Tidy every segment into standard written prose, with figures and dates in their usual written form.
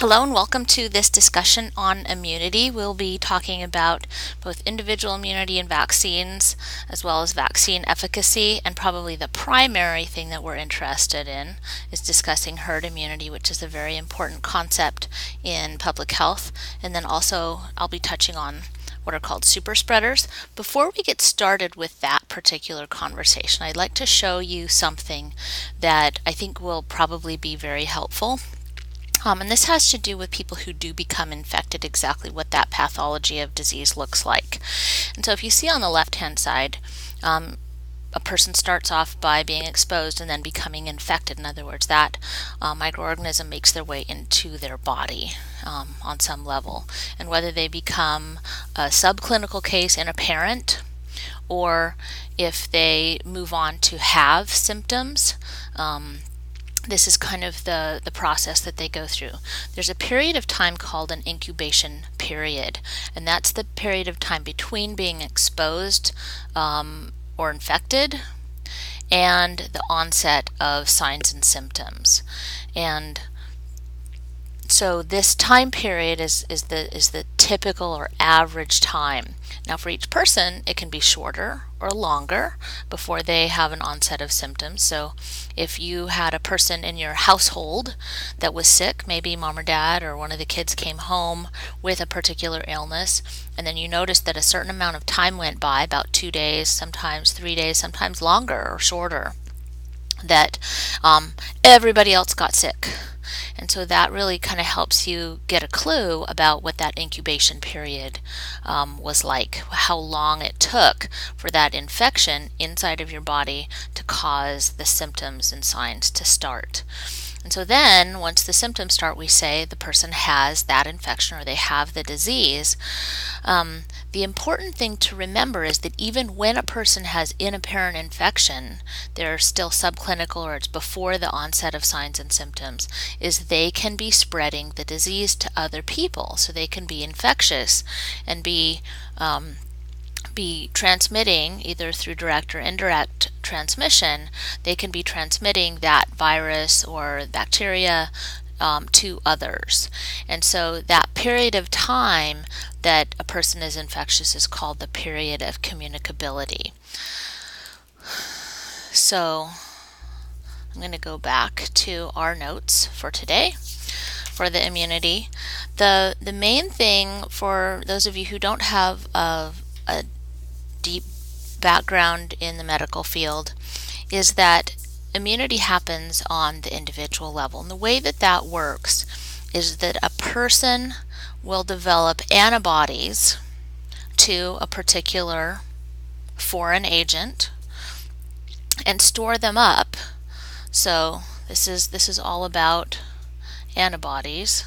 Hello and welcome to this discussion on immunity. We'll be talking about both individual immunity and vaccines, as well as vaccine efficacy, and probably the primary thing that we're interested in is discussing herd immunity, which is a very important concept in public health. And then also I'll be touching on what are called super spreaders. Before we get started with that particular conversation, I'd like to show you something that I think will probably be very helpful. And this has to do with people who do become infected, exactly what that pathology of disease looks like. And so if you see on the left-hand side, a person starts off by being exposed and then becoming infected. In other words, that microorganism makes their way into their body on some level. And whether they become a subclinical case in a parent, or if they move on to have symptoms, this is kind of the process that they go through. There's a period of time called an incubation period, and that's the period of time between being exposed or infected and the onset of signs and symptoms. And so this time period is the typical or average time. Now for each person, it can be shorter or longer before they have an onset of symptoms. So if you had a person in your household that was sick, maybe mom or dad or one of the kids came home with a particular illness, and then you noticed that a certain amount of time went by, about 2 days, sometimes 3 days, sometimes longer or shorter, that everybody else got sick. And so that really kind of helps you get a clue about what that incubation period was like, how long it took for that infection inside of your body to cause the symptoms and signs to start. And so then, once the symptoms start, we say the person has that infection or they have the disease. The important thing to remember is that even when a person has inapparent infection, they're still subclinical or it's before the onset of signs and symptoms, is they can be spreading the disease to other people. So they can be infectious and be transmitting, either through direct or indirect transmission, they can be transmitting that virus or bacteria to others. And so that period of time that a person is infectious is called the period of communicability. So I'm going to go back to our notes for today for the immunity. The main thing for those of you who don't have a deep background in the medical field is that immunity happens on the individual level. And the way that that works is that a person will develop antibodies to a particular foreign agent and store them up. So this is all about antibodies.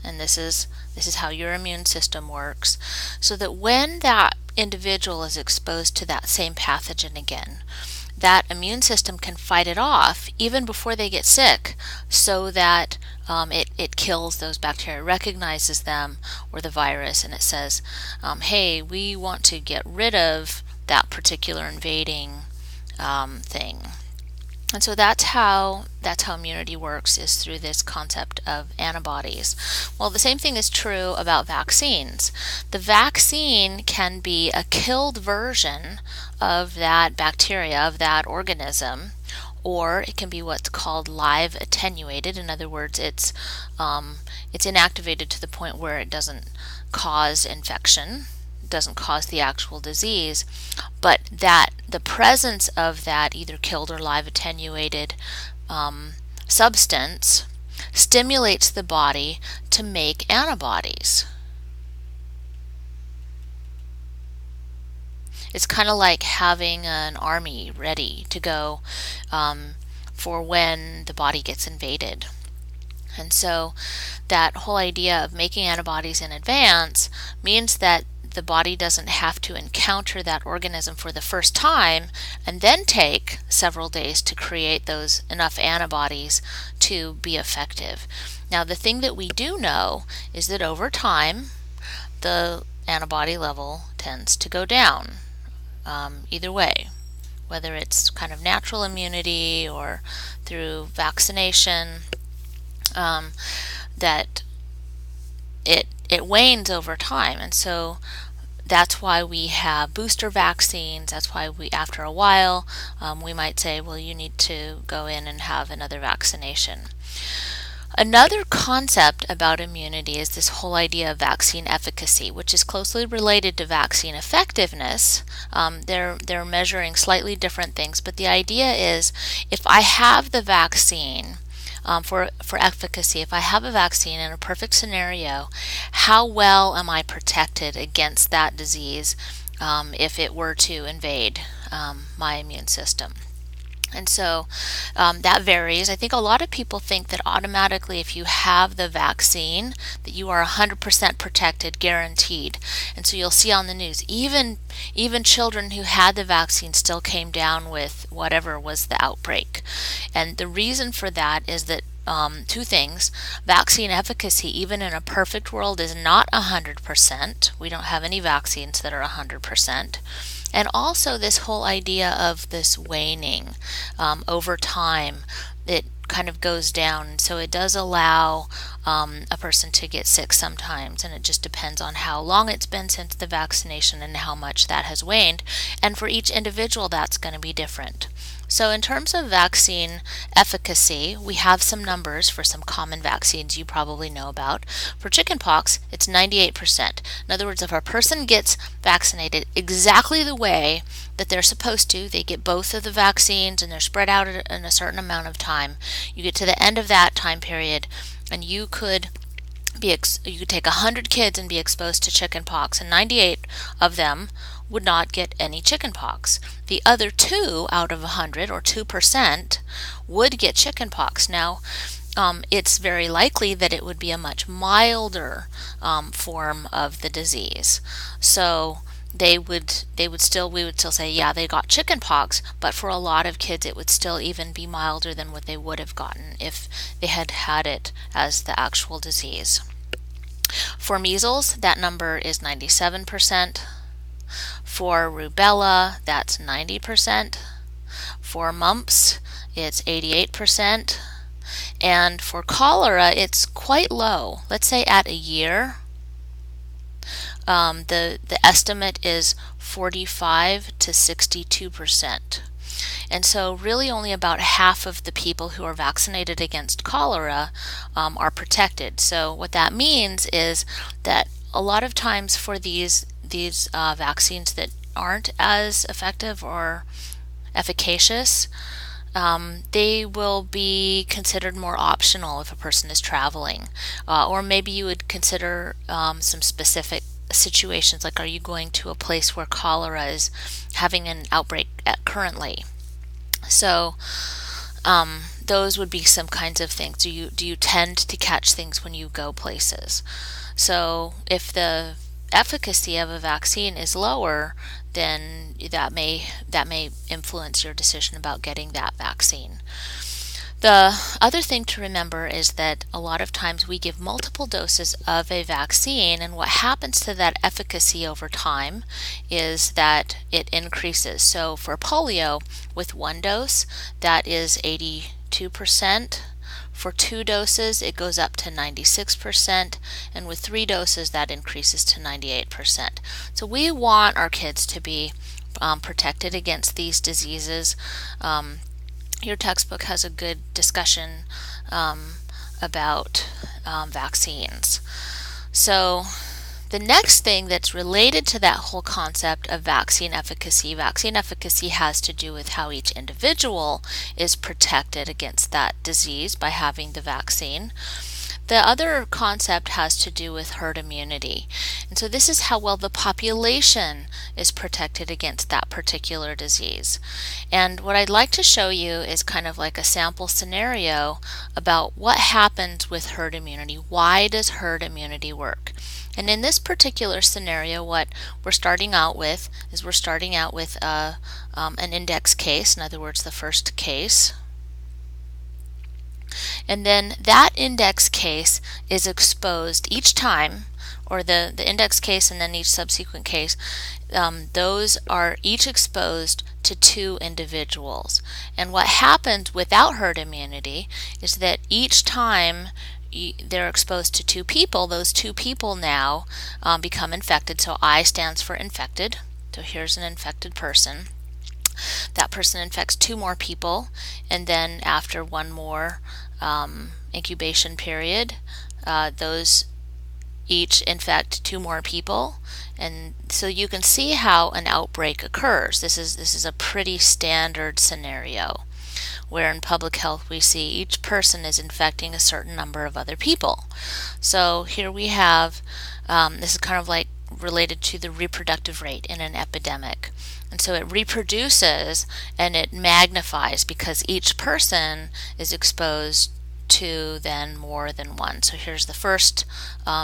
And this is how your immune system works, so that when that individual is exposed to that same pathogen again, that immune system can fight it off even before they get sick, so that it kills those bacteria, recognizes them or the virus, and it says, hey, we want to get rid of that particular invading thing. And so that's how immunity works, is through this concept of antibodies. Well, the same thing is true about vaccines. The vaccine can be a killed version of that bacteria, of that organism, or it can be what's called live attenuated. In other words, it's inactivated to the point where it doesn't cause infection, doesn't cause the actual disease, but that the presence of that either killed or live attenuated substance stimulates the body to make antibodies. It's kind of like having an army ready to go for when the body gets invaded. And so that whole idea of making antibodies in advance means that the body doesn't have to encounter that organism for the first time and then take several days to create those enough antibodies to be effective. Now, the thing that we do know is that over time, the antibody level tends to go down, either way, whether it's kind of natural immunity or through vaccination. that it wanes over time. And so that's why we have booster vaccines. That's why we, after a while, we might say, well, you need to go in and have another vaccination. Another concept about immunity is this whole idea of vaccine efficacy, which is closely related to vaccine effectiveness. They're measuring slightly different things, but the idea is if I have the vaccine, for efficacy, if I have a vaccine in a perfect scenario, how well am I protected against that disease if it were to invade my immune system? And so that varies. I think a lot of people think that automatically if you have the vaccine that you are 100% protected, guaranteed. And so you'll see on the news, even children who had the vaccine still came down with whatever was the outbreak. And the reason for that is that two things. Vaccine efficacy, even in a perfect world, is not 100%. We don't have any vaccines that are 100%. And also this whole idea of this waning over time, it kind of goes down. So it does allow a person to get sick sometimes, and it just depends on how long it's been since the vaccination and how much that has waned. And for each individual, that's going to be different. So in terms of vaccine efficacy, we have some numbers for some common vaccines you probably know about. For chickenpox, it's 98%. In other words, if a person gets vaccinated exactly the way that they're supposed to, they get both of the vaccines and they're spread out in a certain amount of time, you get to the end of that time period and you could take 100 kids and be exposed to chickenpox, and 98 of them would not get any chickenpox. The other 2 out of 100, or 2%, would get chickenpox. Now, it's very likely that it would be a much milder form of the disease. So we would still say, yeah, they got chickenpox, but for a lot of kids it would still even be milder than what they would have gotten if they had had it as the actual disease. For measles, that number is 97%. For rubella, that's 90%. For mumps, it's 88%. And for cholera, it's quite low. Let's say at a year, the estimate is 45 to 62%. And so really only about half of the people who are vaccinated against cholera are protected. So what that means is that a lot of times for these vaccines that aren't as effective or efficacious, they will be considered more optional if a person is traveling. Or maybe you would consider some specific situations, like are you going to a place where cholera is having an outbreak currently? So those would be some kinds of things. Do you tend to catch things when you go places? So if the efficacy of a vaccine is lower, then that may influence your decision about getting that vaccine. The other thing to remember is that a lot of times we give multiple doses of a vaccine, and what happens to that efficacy over time is that it increases. So for polio, with 1 dose, that is 82%. For 2 doses, it goes up to 96%, and with 3 doses, that increases to 98%. So we want our kids to be protected against these diseases. Your textbook has a good discussion about vaccines. So the next thing that's related to that whole concept of vaccine efficacy has to do with how each individual is protected against that disease by having the vaccine. The other concept has to do with herd immunity. And so this is how well the population is protected against that particular disease. And what I'd like to show you is kind of like a sample scenario about what happens with herd immunity. Why does herd immunity work? And in this particular scenario, what we're starting out with is an index case, in other words, the first case. And then that index case is exposed each time, or the index case and then each subsequent case, those are each exposed to 2 individuals. And what happens without herd immunity is that each time they're exposed to 2 people, those 2 people now become infected. So I stands for infected. So here's an infected person. That person infects 2 more people, and then after one more incubation period, those each infect 2 more people. And so you can see how an outbreak occurs. This is a pretty standard scenario where in public health we see each person is infecting a certain number of other people. So here we have, this is kind of like related to the reproductive rate in an epidemic. And so it reproduces and it magnifies because each person is exposed to then more than one. So here's the first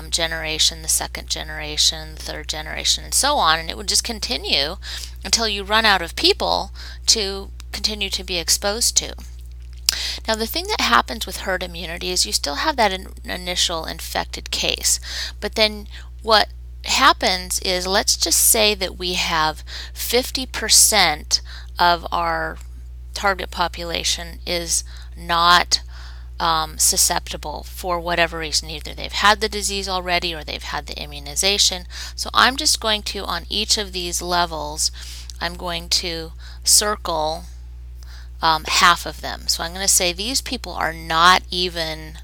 generation, the second generation, the third generation, and so on. And it would just continue until you run out of people to continue to be exposed to. Now, the thing that happens with herd immunity is you still have that initial infected case, but then what happens is, let's just say that we have 50% of our target population is not susceptible for whatever reason. Either they've had the disease already or they've had the immunization. So I'm just going to, on each of these levels, I'm going to circle half of them. So I'm going to say these people are not even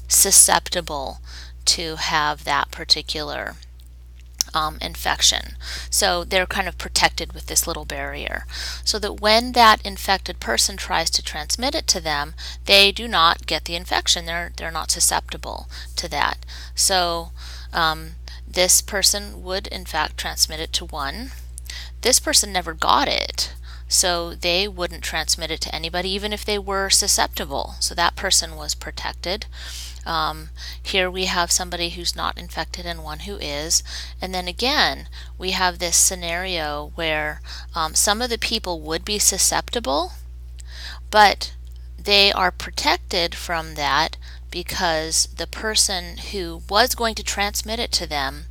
susceptible to have that particular infection. So they're kind of protected with this little barrier, so that when that infected person tries to transmit it to them, they do not get the infection. They're not susceptible to that. So this person would in fact transmit it to 1. This person never got it, so they wouldn't transmit it to anybody even if they were susceptible. So that person was protected. Here we have somebody who's not infected and one who is. And then again, we have this scenario where some of the people would be susceptible, but they are protected from that because the person who was going to transmit it to them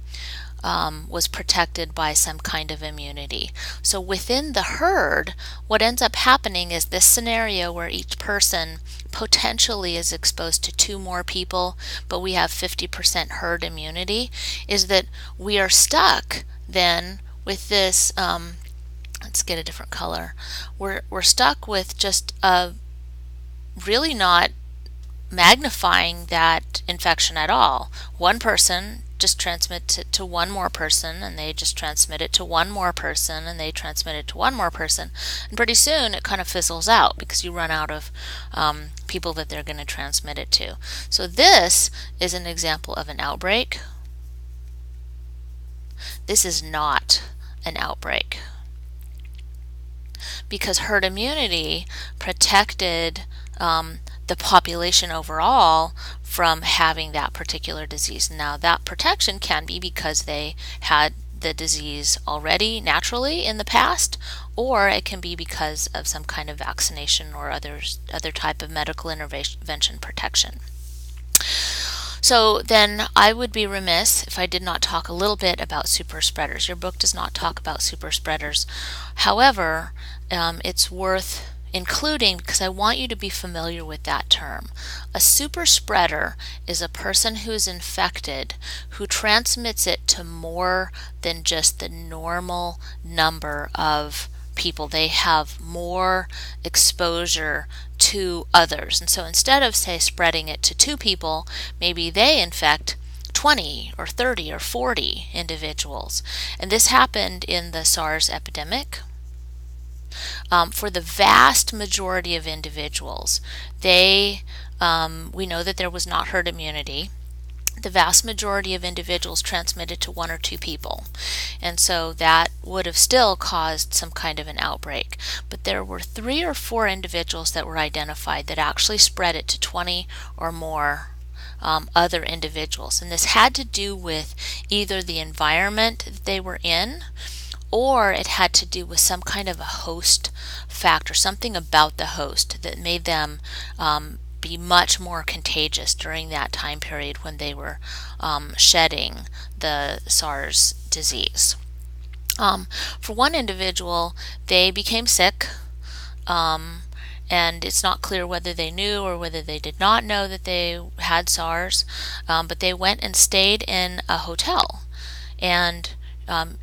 was protected by some kind of immunity. So within the herd, what ends up happening is this scenario where each person potentially is exposed to 2 more people, but we have 50% herd immunity, is that we are stuck then with this, let's get a different color. We're stuck with just really not magnifying that infection at all. One person just transmits it to 1 more person, and they just transmit it to 1 more person, and they transmit it to 1 more person, and pretty soon it kind of fizzles out because you run out of people that they're going to transmit it to. So this is an example of an outbreak. This is not an outbreak because herd immunity protected the population overall from having that particular disease. Now, that protection can be because they had the disease already naturally in the past, or it can be because of some kind of vaccination or other type of medical intervention protection. So then I would be remiss if I did not talk a little bit about super spreaders. Your book does not talk about super spreaders. However, it's worth including because I want you to be familiar with that term. A super spreader is a person who is infected who transmits it to more than just the normal number of people. They have more exposure to others. And so instead of, say, spreading it to 2 people, maybe they infect 20 or 30 or 40 individuals. And this happened in the SARS epidemic. For the vast majority of individuals, we know that there was not herd immunity. The vast majority of individuals transmitted to 1 or 2 people, and so that would have still caused some kind of an outbreak. But there were 3 or 4 individuals that were identified that actually spread it to 20 or more other individuals, and this had to do with either the environment that they were in, or it had to do with some kind of a host factor, something about the host that made them be much more contagious during that time period when they were shedding the SARS disease. For one individual, they became sick, um, and it's not clear whether they knew or whether they did not know that they had SARS, but they went and stayed in a hotel. And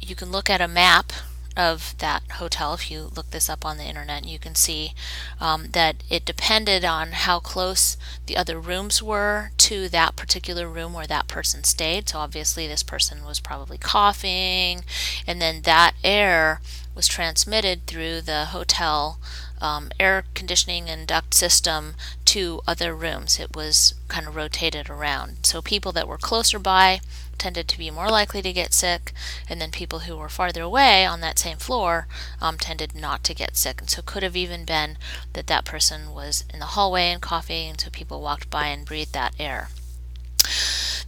you can look at a map of that hotel. If you look this up on the internet, you can see that it depended on how close the other rooms were to that particular room where that person stayed. So obviously this person was probably coughing, and then that air was transmitted through the hotel air conditioning and duct system to other rooms. It was kind of rotated around. So people that were closer by tended to be more likely to get sick, and then people who were farther away on that same floor tended not to get sick. And so it could have even been that that person was in the hallway and coughing, and so people walked by and breathed that air.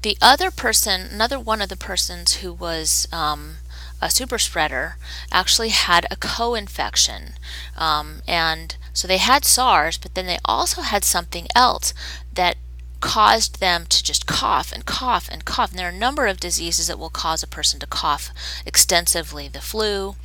The other person, another one of the persons who was a super spreader, actually had a co-infection, and so they had SARS, but then they also had something else that caused them to just cough and cough and cough. And there are a number of diseases that will cause a person to cough extensively: the flu,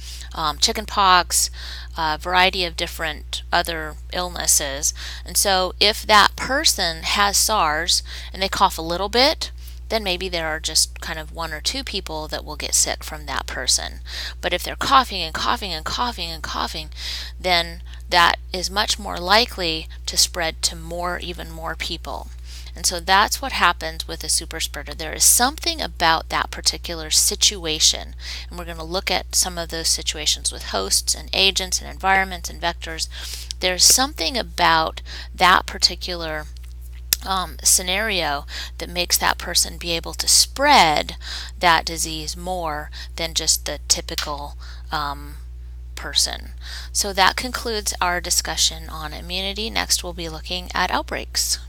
chickenpox, a variety of different other illnesses. And so if that person has SARS and they cough a little bit, then maybe there are just kind of one or two people that will get sick from that person. But if they're coughing and coughing and coughing and coughing, then that is much more likely to spread to even more people. And so that's what happens with a super spreader. There is something about that particular situation, and we're going to look at some of those situations with hosts and agents and environments and vectors. There's something about that particular scenario that makes that person be able to spread that disease more than just the typical person. So that concludes our discussion on immunity. Next, we'll be looking at outbreaks.